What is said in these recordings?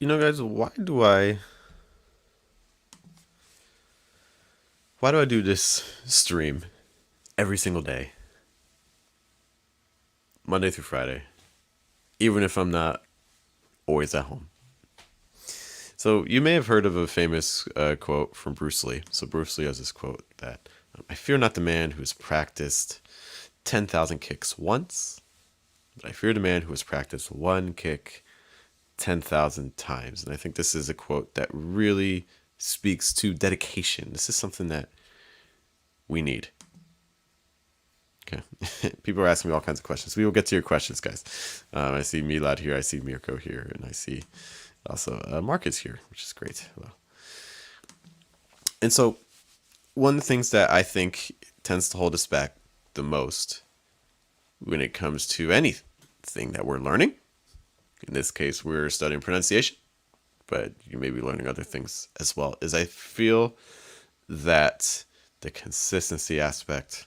Guys, why do I do this stream every single day, Monday through Friday, even if I'm not always at home? So you may have heard of a famous quote from Bruce Lee. So Bruce Lee has this quote that I fear not the man who has practiced 10,000 kicks once, but I fear the man who has practiced one kick 10,000 times. And I think this is a quote that really speaks to dedication. This is something that we need. Okay. People are asking me all kinds of questions. We will get to your questions, guys. I see Milad here. I see Mirko here. And I see also Marcus here, which is great. Hello. And so one of the things that I think tends to hold us back the most when it comes to anything that we're learning, in this case, we're studying pronunciation, but you may be learning other things as well, is I feel that the consistency aspect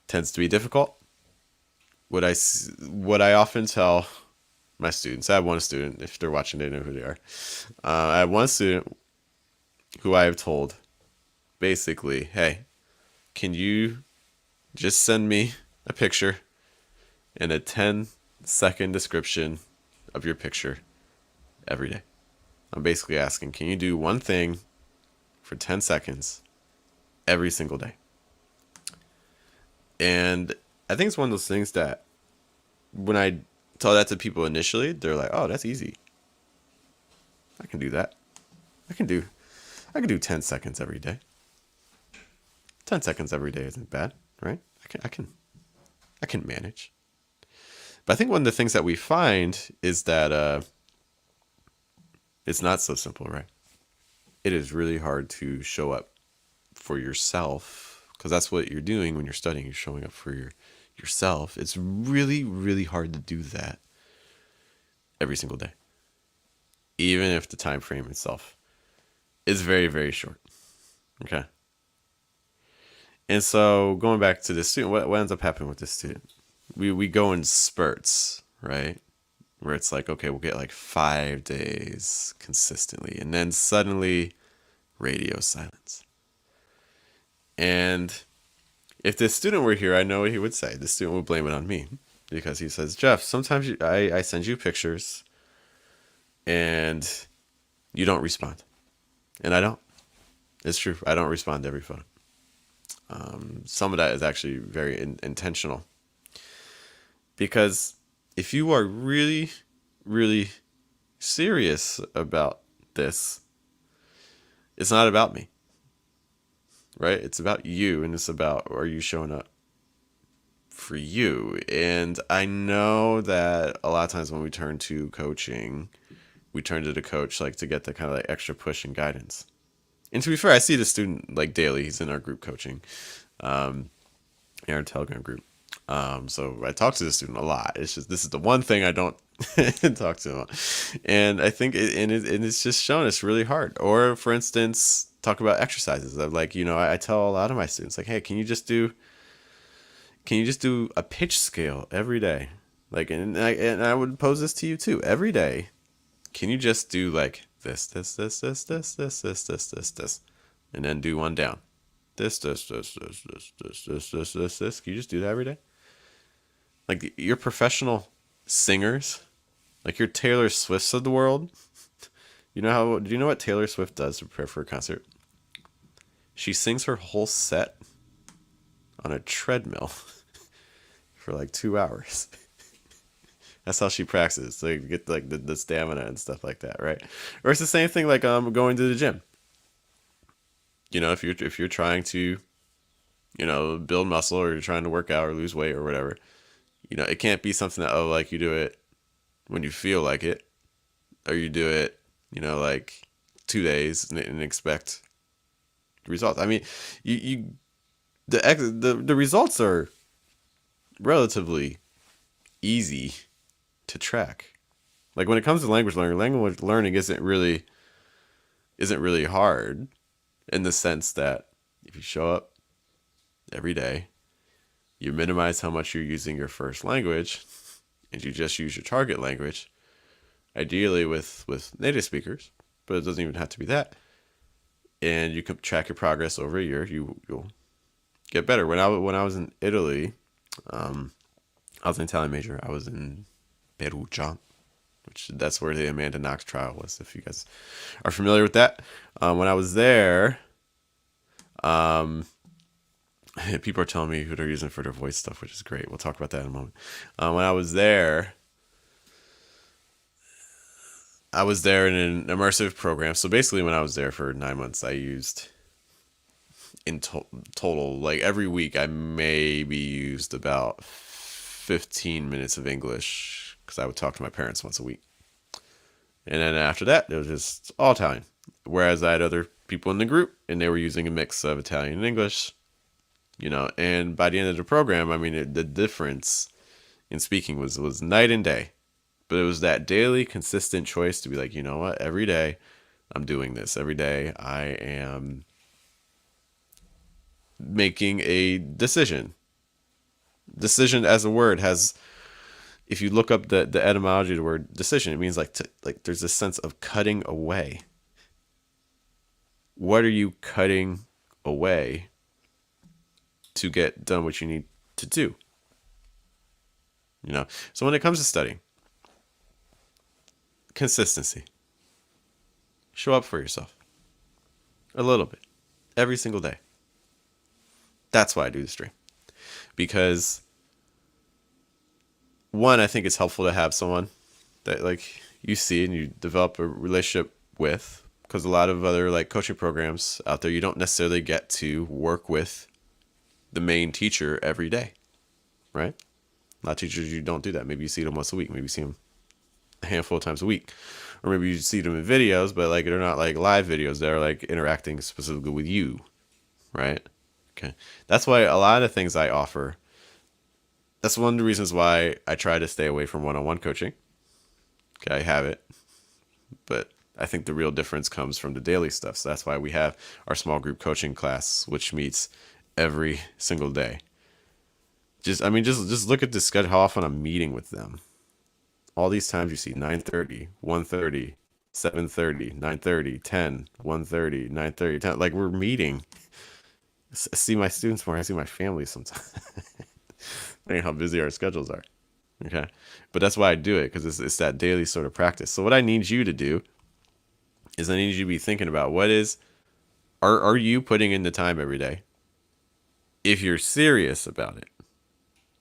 tends to be difficult. What I often tell my students, I have one student, if they're watching, they know who they are. I have one student who I have told basically, hey, can you just send me a picture and a 10-second description of your picture every day? I'm basically asking, can you do one thing for 10 seconds every single day? And I think it's one of those things that when I tell that to people initially, they're like, oh, that's easy. I can do that. I can do 10 seconds every day. 10 seconds every day isn't bad, right? I can manage. But I think one of the things that we find is that it's not so simple, right? It is really hard to show up for yourself, because that's what you're doing when you're studying. You're showing up for yourself. It's really, really hard to do that every single day, even if the time frame itself is very, very short. Okay. And so going back to this student, what ends up happening with this student? We go in spurts, right? Where it's like, okay, we'll get like 5 days consistently, and then suddenly radio silence. And if this student were here, I know what he would say. The student would blame it on me, because he says, Jeff, sometimes I send you pictures and you don't respond. And I don't. It's true. I don't respond to every photo. Some of that is actually very intentional. Because if you are really, really serious about this, it's not about me, right? It's about you, and it's about, are you showing up for you? And I know that a lot of times when we turn to coaching, we turn to the coach like to get the kind of like extra push and guidance. And to be fair, I see the student like daily. He's in our group coaching, in our Telegram group. So I talk to the student a lot. It's just, this is the one thing I don't talk to him about. And I think it's just shown it's really hard. Or for instance, talk about exercises. I'm like, I tell a lot of my students like, hey, can you just do a pitch scale every day? Like, and I would pose this to you too. Every day, can you just do like this, and then do one down? This. Can you just do that every day? Like, your professional singers, like your Taylor Swifts of the world. Do you know what Taylor Swift does to prepare for a concert? She sings her whole set on a treadmill for like 2 hours. That's how she practices, so you get like the stamina and stuff like that, right? Or it's the same thing like going to the gym. If you're trying to, build muscle, or you're trying to work out or lose weight or whatever, it can't be something that, like, you do it when you feel like it, or you do it, like 2 days and expect results. I mean, the results are relatively easy to track. Like, when it comes to language learning isn't really hard, in the sense that if you show up every day, you minimize how much you're using your first language, and you just use your target language, ideally with native speakers, but it doesn't even have to be that. And you can track your progress over a year. You'll get better. When I was in Italy, I was an Italian major. I was in Perugia, which that's where the Amanda Knox trial was. If you guys are familiar with that, when I was there, um, people are telling me who they're using for their voice stuff, which is great. We'll talk about that in a moment. When I was there in an immersive program. So basically, when I was there for 9 months, I used in total, like every week, I maybe used about 15 minutes of English because I would talk to my parents once a week. And then after that, it was just all Italian. Whereas I had other people in the group and they were using a mix of Italian and English, and by the end of the program, I mean, the difference in speaking was night and day. But it was that daily consistent choice to be like, you know what, every day I'm doing this. Every day I am making a decision. Decision as a word has, if you look up the etymology of the word decision, it means like there's a sense of cutting away. What are you cutting away to get done what you need to do? So when it comes to studying, consistency. Show up for yourself. A little bit. Every single day. That's why I do the stream. Because one, I think it's helpful to have someone that like you see and you develop a relationship with, because a lot of other like coaching programs out there, you don't necessarily get to work with the main teacher every day, right? A lot of teachers, you don't do that. Maybe you see them once a week. Maybe you see them a handful of times a week, or maybe you see them in videos, but like they're not like live videos. They're like interacting specifically with you, right? Okay, that's why a lot of things I offer. That's one of the reasons why I try to stay away from one-on-one coaching. Okay, I have it, but I think the real difference comes from the daily stuff. So that's why we have our small group coaching class, which meets every single day. Just look at the schedule, how often I'm meeting with them. All these times you see 9:30, 1:30, 7:30, 9:30, 10, 1:30, 9:30, 10. Like we're meeting. I see my students more. I see my family sometimes. I know how busy our schedules are. Okay. But that's why I do it, because it's that daily sort of practice. So what I need you to do is I need you to be thinking about are you putting in the time every day? If you're serious about it.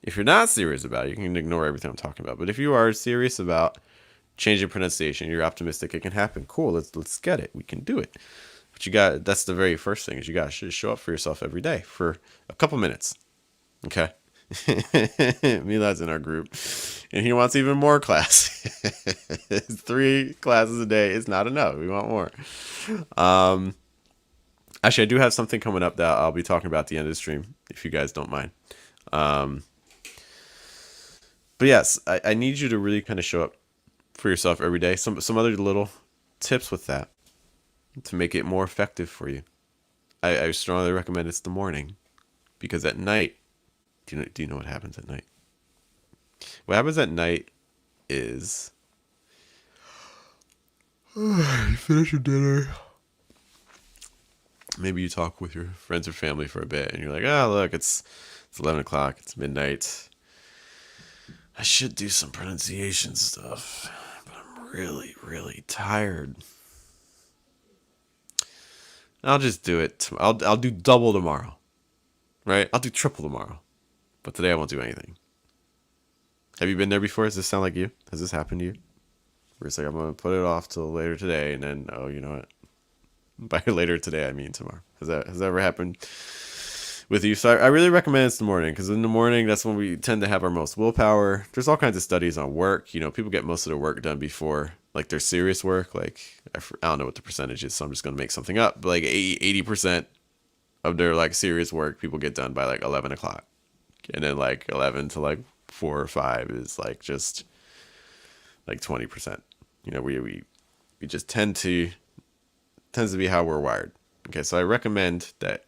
If you're not serious about it, you can ignore everything I'm talking about. But if you are serious about changing pronunciation, you're optimistic it can happen. Cool, let's get it. We can do it. But that's the very first thing, is you got to show up for yourself every day for a couple minutes. Okay? Milad's in our group, and he wants even more class. 3 classes a day is not enough. We want more. Actually, I do have something coming up that I'll be talking about at the end of the stream, if you guys don't mind. But yes, I need you to really kind of show up for yourself every day. Some other little tips with that to make it more effective for you. I strongly recommend it's the morning, because at night, do you know what happens at night? What happens at night is you finish your dinner. Maybe you talk with your friends or family for a bit, and you're like, oh, look, it's 11 o'clock. It's midnight. I should do some pronunciation stuff, but I'm really, really tired. I'll just do it. I'll do double tomorrow, right? I'll do triple tomorrow, but today I won't do anything. Have you been there before? Does this sound like you? Has this happened to you? Where it's like, I'm going to put it off till later today, and then, oh, you know what? By later today, I mean tomorrow. Has that ever happened with you? So I really recommend it's the morning, because in the morning, that's when we tend to have our most willpower. There's all kinds of studies on work. People get most of their work done before, like, their serious work. Like, I don't know what the percentage is, so I'm just going to make something up. But like 80% of their like serious work, people get done by like 11 o'clock. And then like 11 to like 4 or 5 is like just like 20%. We just tends to be how we're wired. Okay, so I recommend that,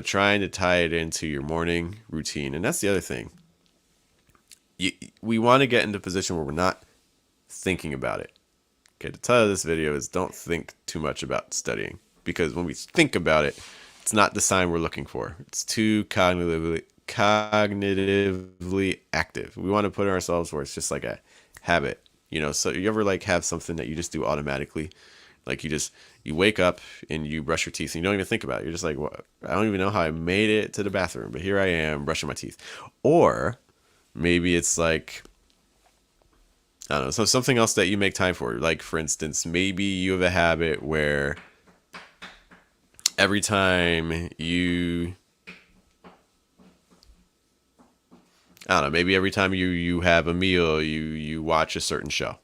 trying to tie it into your morning routine. And that's the other thing. We want to get into a position where we're not thinking about it. Okay, the title of this video is don't think too much about studying, because when we think about it, it's not the sign we're looking for. It's too cognitively active. We want to put ourselves where it's just like a habit. So you ever like have something that you just do automatically? Like you wake up and you brush your teeth and you don't even think about it. You're just like, what? I don't even know how I made it to the bathroom, but here I am brushing my teeth. Or maybe it's like, I don't know, so something else that you make time for. Like, for instance, maybe you have a habit where every time I don't know, maybe every time you have a meal, you watch a certain show.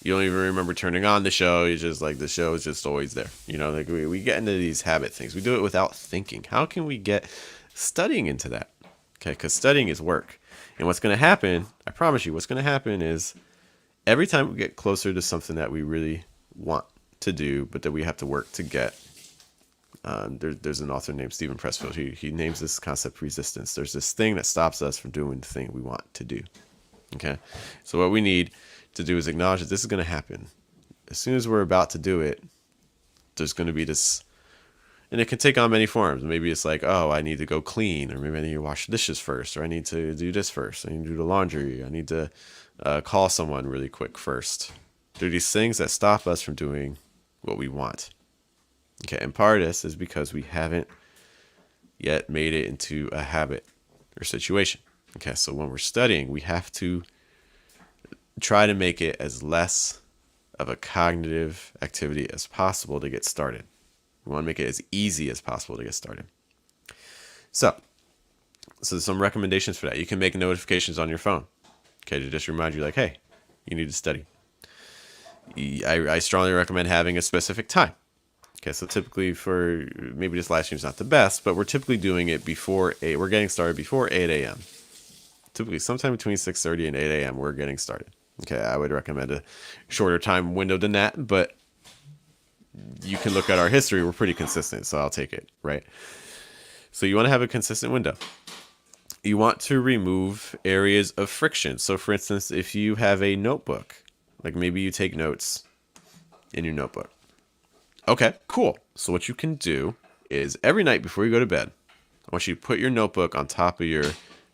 You don't even remember turning on the show. It's just like the show is just always there. Like we get into these habit things. We do it without thinking. How can we get studying into that? Okay, because studying is work. And what's going to happen, I promise you, what's going to happen is every time we get closer to something that we really want to do, but that we have to work to get, there's an author named Stephen Pressfield. He names this concept resistance. There's this thing that stops us from doing the thing we want to do. Okay, so what we need to do is acknowledge that this is going to happen. As soon as we're about to do it, there's going to be this, and it can take on many forms. Maybe it's like, oh, I need to go clean, or maybe I need to wash the dishes first, or I need to do this first. I need to do the laundry. I need to call someone really quick first. There are these things that stop us from doing what we want. Okay, and part of this is because we haven't yet made it into a habit or situation. Okay, so when we're studying, we have to try to make it as less of a cognitive activity as possible to get started. We want to make it as easy as possible to get started. So some recommendations for that. You can make notifications on your phone, okay, to just remind you, like, hey, you need to study. I strongly recommend having a specific time. Okay, so typically for, maybe this live stream is not the best, but we're typically doing it before 8. We're getting started before 8 a.m. Typically sometime between 6:30 and 8 a.m. we're getting started. Okay, I would recommend a shorter time window than that, but you can look at our history. We're pretty consistent, so I'll take it, right? So you want to have a consistent window. You want to remove areas of friction. So for instance, if you have a notebook, like maybe you take notes in your notebook. Okay, cool. So what you can do is every night before you go to bed, I want you to put your notebook on top of your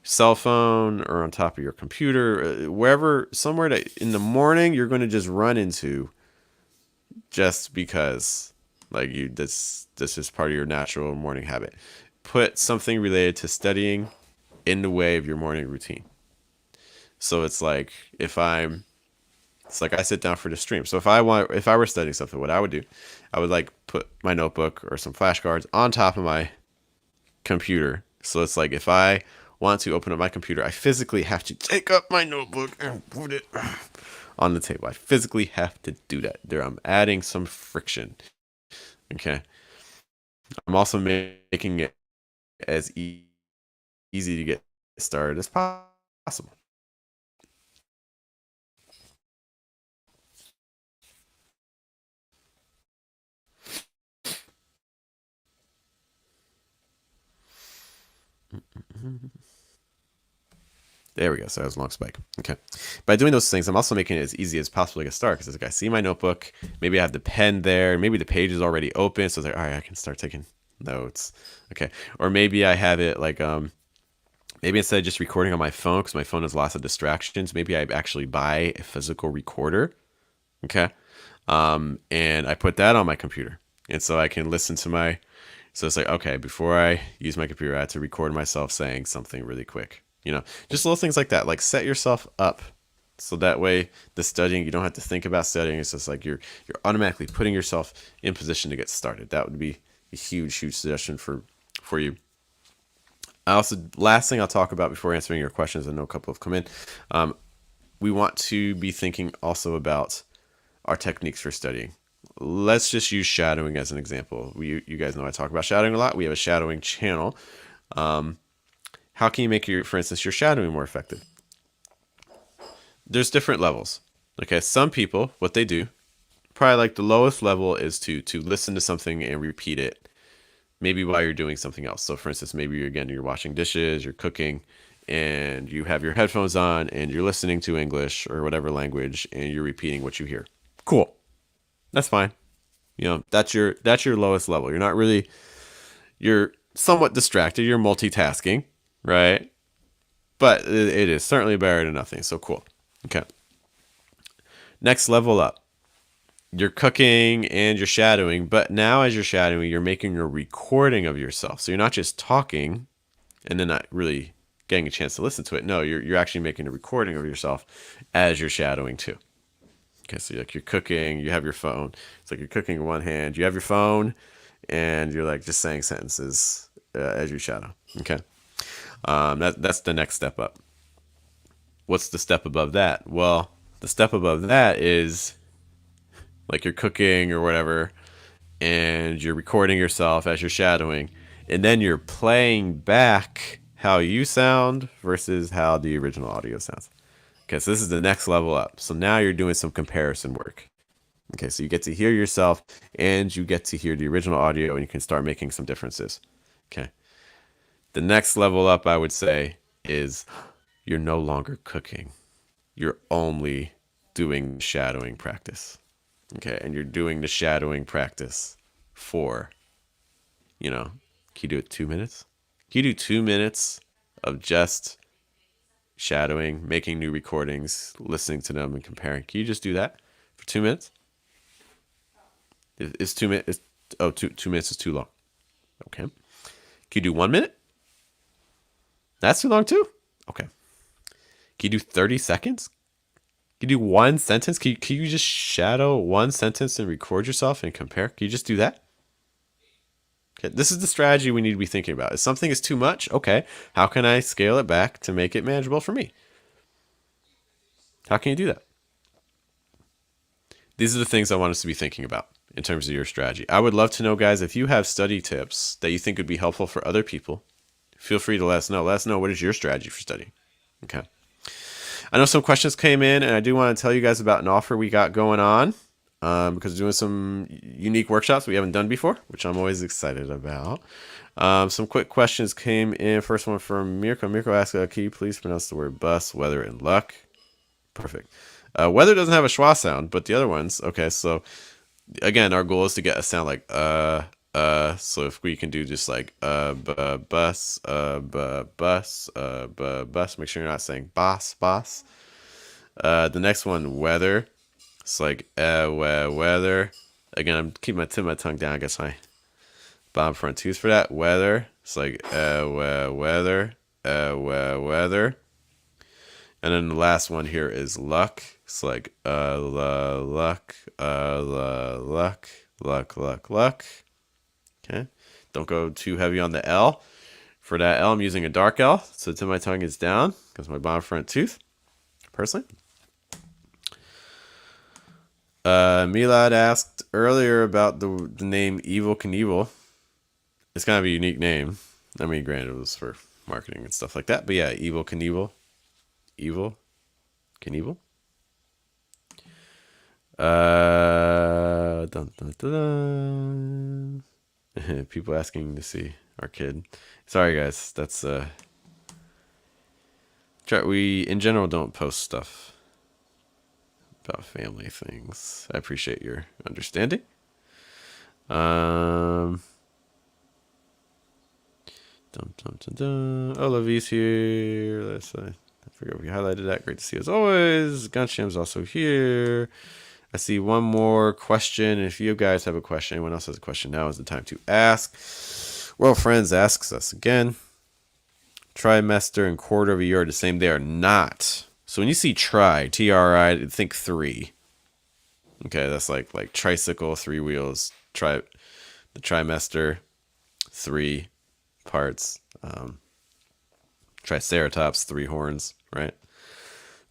cell phone or on top of your computer, wherever, somewhere that in the morning you're going to just run into, just because, like, this is part of your natural morning habit. Put something related to studying in the way of your morning routine. So it's like it's like I sit down for the stream. So if I were studying something, what I would do, I would like put my notebook or some flashcards on top of my computer. So it's like if I want to open up my computer, I physically have to take up my notebook and put it on the table. I physically have to do that. There, I'm adding some friction. Okay. I'm also making it as easy to get started as possible. There we go. So that was a long spike. Okay. By doing those things, I'm also making it as easy as possible to get started. Because it's like I see my notebook, maybe I have the pen there, maybe the page is already open. So it's like, all right, I can start taking notes. Okay. Or maybe I have it like, maybe instead of just recording on my phone, because my phone has lots of distractions, maybe I actually buy a physical recorder. Okay. And I put that on my computer. And so I can listen to so it's like, okay, before I use my computer, I have to record myself saying something really quick. Just little things like that. Like set yourself up so that way the studying, you don't have to think about studying. It's just like you're automatically putting yourself in position to get started. That would be a huge suggestion for you. Last thing I'll talk about before answering your questions, I know a couple have come in. We want to be thinking also about our techniques for studying. Let's just use shadowing as an example. You guys know I talk about shadowing a lot. We have a shadowing channel. How can you make for instance, your shadowing more effective? There's different levels. Okay, some people, what they do, probably like the lowest level is to listen to something and repeat it, maybe while you're doing something else. So for instance, maybe you're washing dishes, you're cooking, and you have your headphones on and you're listening to English or whatever language and you're repeating what you hear. Cool. That's fine. You know, that's your lowest level. You're somewhat distracted. You're multitasking, right? But it is certainly better than nothing. So cool. Okay. Next level up. You're cooking and you're shadowing, but now as you're shadowing, you're making a recording of yourself. So you're not just talking and then not really getting a chance to listen to it. No, you're actually making a recording of yourself as you're shadowing too. Okay, so like you're cooking, you have your phone. It's like you're cooking in one hand, you have your phone, and you're like just saying sentences as you shadow. Okay, that's the next step up. What's the step above that? Well, the step above that is like you're cooking or whatever, and you're recording yourself as you're shadowing, and then you're playing back how you sound versus how the original audio sounds. Okay, so this is the next level up. So now you're doing some comparison work. Okay, so you get to hear yourself and you get to hear the original audio and you can start making some differences. Okay. The next level up, I would say, is you're no longer cooking. You're only doing shadowing practice. Okay, and you're doing the shadowing practice for, can you do it 2 minutes? Can you do 2 minutes of just shadowing, making new recordings, listening to them and comparing? Can you just do that for 2 minutes? Is 2 minutes? Oh, 2 minutes is too long. Okay. Can you do 1 minute? That's too long too. Okay. Can you do 30 seconds? Can you do one sentence? Can you just shadow one sentence and record yourself and compare? Can you just do that? Okay. This is the strategy we need to be thinking about. If something is too much, okay, how can I scale it back to make it manageable for me? How can you do that? These are the things I want us to be thinking about in terms of your strategy. I would love to know, guys, if you have study tips that you think would be helpful for other people, feel free to let us know. Let us know what is your strategy for studying. Okay. I know some questions came in, and I do want to tell you guys about an offer we got going on because we're doing some unique workshops we haven't done before, which I'm always excited about. Some quick questions came in. First one from Mirko. Mirko asked, can you please pronounce the word bus, weather, and luck? Perfect. Weather doesn't have a schwa sound, but the other ones, okay, so again, our goal is to get a sound like so if we can do just like bus, bus, make sure you're not saying boss. The next one, weather. It's like weather. Again, I'm keeping my tip of my tongue down. I guess my bottom front tooth for that. Weather. It's like weather. And then the last one here is luck. It's like luck. Okay. Don't go too heavy on the L. For that L, I'm using a dark L, so the tip of my tongue is down because my bottom front tooth, personally. Milad asked earlier about the name Evil Knievel. It's kind of a unique name. I mean, granted, it was for marketing and stuff like that. But yeah, Evil Knievel. Evil Knievel. Dun, dun, dun, dun. People asking to see our kid. Sorry, guys. That's we in general don't post stuff about family things. I appreciate your understanding. Dun, dun, dun, dun. Olivia's here. Let's I forgot we highlighted that. Great to see you as always. Gunsham's also here. I see one more question. If you guys have a question, anyone else has a question, now is the time to ask. Well, friends asks us again. Trimester and quarter of a year are the same. They are not. So when you see T-R-I, think 3. Okay, that's like tricycle, 3 wheels. The trimester, 3 parts. Triceratops, 3 horns, right?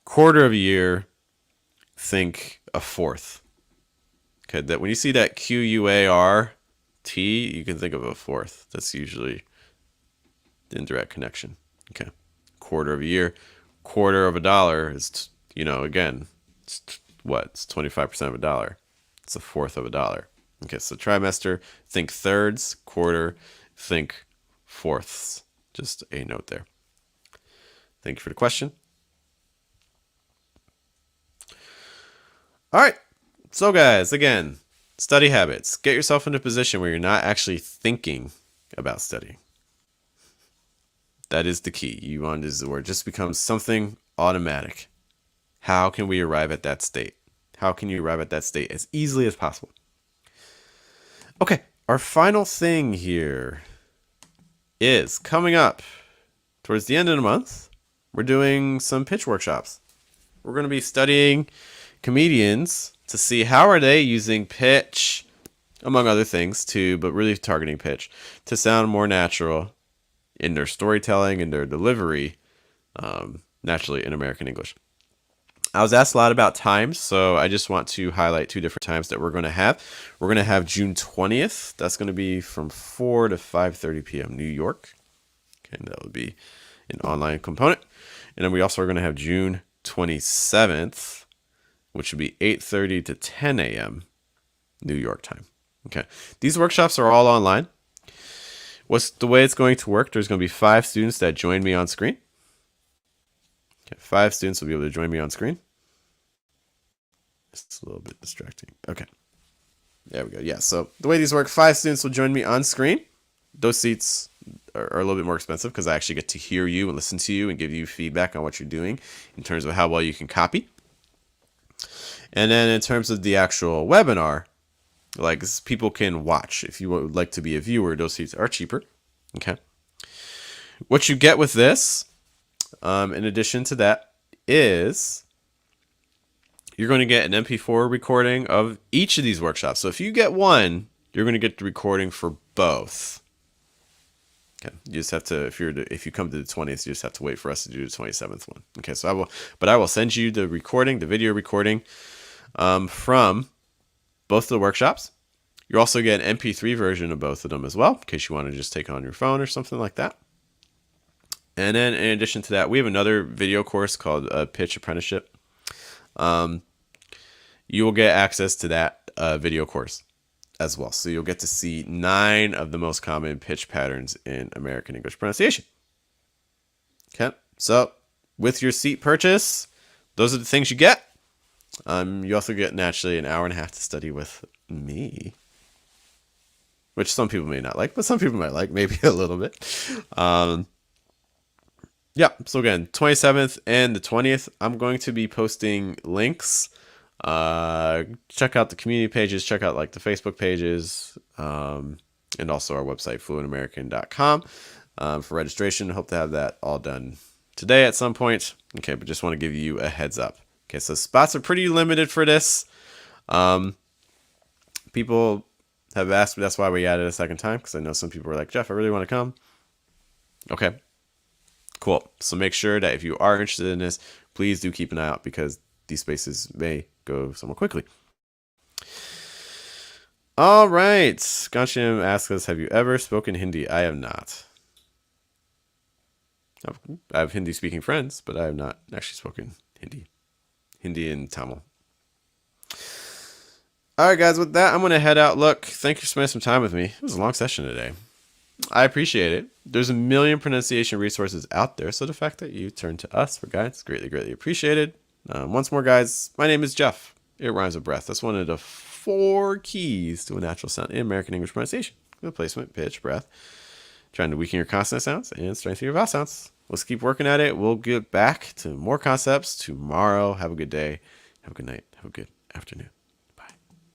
Quarter of a year, think a fourth. Okay, that when you see that Q-U-A-R-T, you can think of a fourth. That's usually the indirect connection. Okay, quarter of a year, quarter of a dollar is, again, it's what? It's 25% of a dollar. It's a fourth of a dollar. Okay, so trimester, think thirds. Quarter, think fourths. Just a note there. Thank you for the question. All right. So, guys, again, study habits. Get yourself in a position where you're not actually thinking about studying. That is the key. You want is where it just becomes something automatic. How can we arrive at that state? How can you arrive at that state as easily as possible? Okay, our final thing here is coming up towards the end of the month. We're doing some pitch workshops. We're going to be studying comedians to see how are they using pitch, among other things too, but really targeting pitch to sound more natural in their storytelling and their delivery, naturally in American English. I was asked a lot about times, so I just want to highlight 2 different times that we're going to have. We're going to have June 20th. That's going to be from 4 to 5:30 p.m. New York. Okay, that would be an online component. And then we also are going to have June 27th, which would be 8:30 to 10 a.m. New York time. Okay, these workshops are all online. What's the way it's going to work? There's going to be 5 students that join me on screen. Okay, 5 students will be able to join me on screen. It's a little bit distracting. Okay, there we go. Yeah, so the way these work, 5 students will join me on screen. Those seats are a little bit more expensive because I actually get to hear you and listen to you and give you feedback on what you're doing in terms of how well you can copy. And then in terms of the actual webinar, like people can watch. If you would like to be a viewer, those seats are cheaper. Okay. What you get with this, in addition to that, is you're going to get an MP4 recording of each of these workshops. So if you get one, you're going to get the recording for both. Okay. You just have to, if you come to the 20th, you just have to wait for us to do the 27th one. Okay. So I will send you the recording, the video recording, from both of the workshops. You also get an MP3 version of both of them as well, in case you want to just take it on your phone or something like that. And then in addition to that, we have another video course called Pitch Apprenticeship. You will get access to that video course as well. So you'll get to see 9 of the most common pitch patterns in American English pronunciation. Okay, so with your seat purchase, those are the things you get. You also get naturally an hour and a half to study with me, which some people may not like, but some people might like, maybe a little bit. Yeah, so again, 27th and the 20th, I'm going to be posting links. Check out the community pages, check out like the Facebook pages, and also our website, fluentamerican.com, for registration. Hope to have that all done today at some point. Okay, but just want to give you a heads up. Okay, so spots are pretty limited for this. People have asked me, that's why we added a second time, because I know some people are like, Jeff, I really want to come. Okay, cool. So make sure that if you are interested in this, please do keep an eye out, because these spaces may go somewhat quickly. All right. Gansham asks us, have you ever spoken Hindi? I have not. I have Hindi speaking friends, but I have not actually spoken Hindi and Tamil. All right, guys, with that, I'm going to head out. Look, thank you for spending some time with me. It was a long session today. I appreciate it. There's a million pronunciation resources out there, so the fact that you turn to us for guidance is greatly, greatly appreciated. Once more, guys, my name is Jeff. It rhymes with breath. That's one of the 4 keys to a natural sound in American English pronunciation. The placement, pitch, breath. Trying to weaken your consonant sounds and strengthen your vowel sounds. Let's keep working at it. We'll get back to more concepts tomorrow. Have a good day. Have a good night. Have a good afternoon.